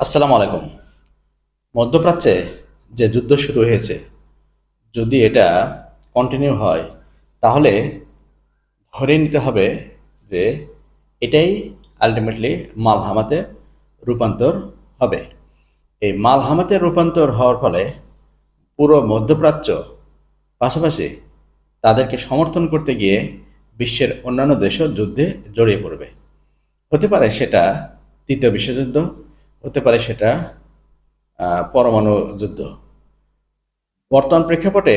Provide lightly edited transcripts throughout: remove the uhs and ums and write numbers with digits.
আসসালামু আলাইকুম। মধ্যপ্রাচ্যে যে যুদ্ধ শুরু হয়েছে, যদি এটা কন্টিনিউ হয়, তাহলে ধরে নিতে হবে যে এটাই আলটিমেটলি মালহামাতে রূপান্তর হবে। এই মালহামাতে রূপান্তর হওয়ার ফলে পুরো মধ্যপ্রাচ্য পাশাপাশি তাদেরকে সমর্থন করতে গিয়ে বিশ্বের অন্যান্য দেশও যুদ্ধে জড়িয়ে পড়বে। হতে পারে সেটা তৃতীয় বিশ্বযুদ্ধ, হতে পারে সেটা পরমাণু যুদ্ধ। বর্তমান প্রেক্ষাপটে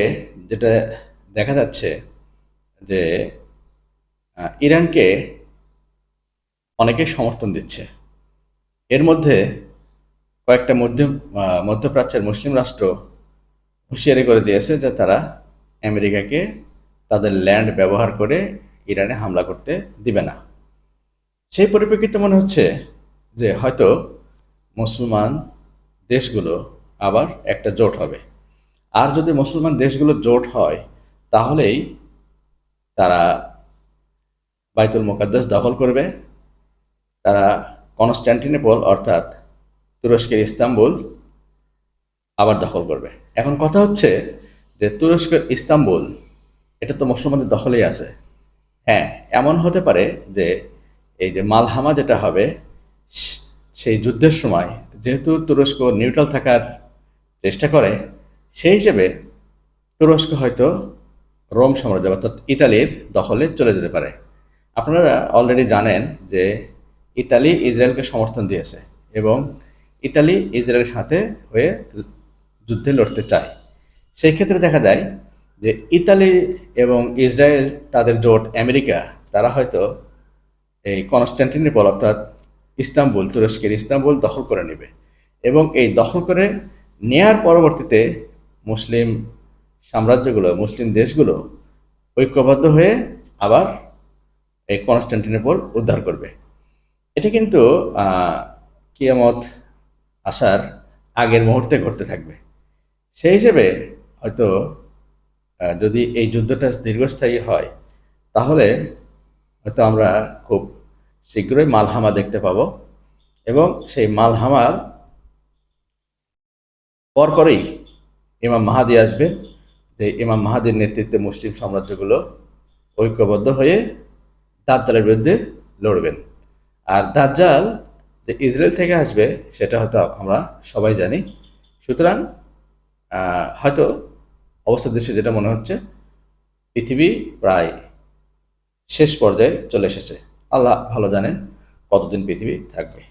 যেটা দেখা যাচ্ছে যে ইরানকে অনেকে সমর্থন দিচ্ছে। এর মধ্যে কয়েকটা মধ্যপ্রাচ্যের মুসলিম রাষ্ট্র হুঁশিয়ারি করে দিয়েছে যে তারা আমেরিকাকে তাদের ল্যান্ড ব্যবহার করে ইরানে হামলা করতে দিবে না। সেই পরিপ্রেক্ষিতে মনে হচ্ছে যে হয়তো মুসলমান দেশগুলো আবার একটা জোট হবে। আর যদি মুসলমান দেশগুলো জোট হয়, তাহলেই তারা বাইতুল মুকাদ্দাস দখল করবে, তারা কনস্ট্যান্টিনোপল অর্থাৎ তুরস্কের ইস্তাম্বুল আবার দখল করবে। এখন কথা হচ্ছে যে তুরস্কের ইস্তাম্বুল এটা তো মুসলমানদের দখলেই আছে। হ্যাঁ, এমন হতে পারে যে এই যে মালহামা যেটা হবে, সেই যুদ্ধের সময় যেহেতু তুরস্ক নিউট্রাল থাকার চেষ্টা করে, সেই হিসেবে তুরস্ক হয়তো রোম সাম্রাজ্য অর্থাৎ ইতালির দখলে চলে যেতে পারে। আপনারা অলরেডি জানেন যে ইতালি ইসরায়েলকে সমর্থন দিয়েছে এবং ইতালি ইসরায়েলের সাথে হয়ে যুদ্ধে লড়তে চায়। সেই ক্ষেত্রে দেখা যায় যে ইতালি এবং ইসরায়েল তাদের জোট আমেরিকা, তারা হয়তো এই কনস্ট্যান্টিনোপল অর্থাৎ ইস্তাম্বুল, তুরস্কের ইস্তাম্বুল দখল করে নেবে এবং এই দখল করে নেয়ার পরবর্তীতে মুসলিম সাম্রাজ্যগুলো, মুসলিম দেশগুলো ঐক্যবদ্ধ হয়ে আবার এই কনস্ট্যান্টিনোপল উদ্ধার করবে। এটা কিন্তু কিয়ামত আসার আগের মুহূর্তে ঘটতে থাকবে। সেই হিসেবে হয়তো যদি এই যুদ্ধটা দীর্ঘস্থায়ী হয়, তাহলে হয়তো আমরা খুব শীঘ্রই মালহামা দেখতে পাবো এবং সেই মালহামার পরপরই ইমাম মাহাদি আসবে। যে ইমাম মাহাদির নেতৃত্বে মুসলিম সাম্রাজ্যগুলো ঐক্যবদ্ধ হয়ে দাজ্জালের বিরুদ্ধে লড়বেন। আর দাজ্জাল যে ইসরায়েল থেকে আসবে সেটা হয়তো আমরা সবাই জানি। সুতরাং হয়তো অবস্থা দৃশ্যে যেটা মনে হচ্ছে, পৃথিবী প্রায় শেষ পর্যায়ে চলে এসেছে। আল্লাহ ভালো জানেন কতদিন পৃথিবী থাকবে।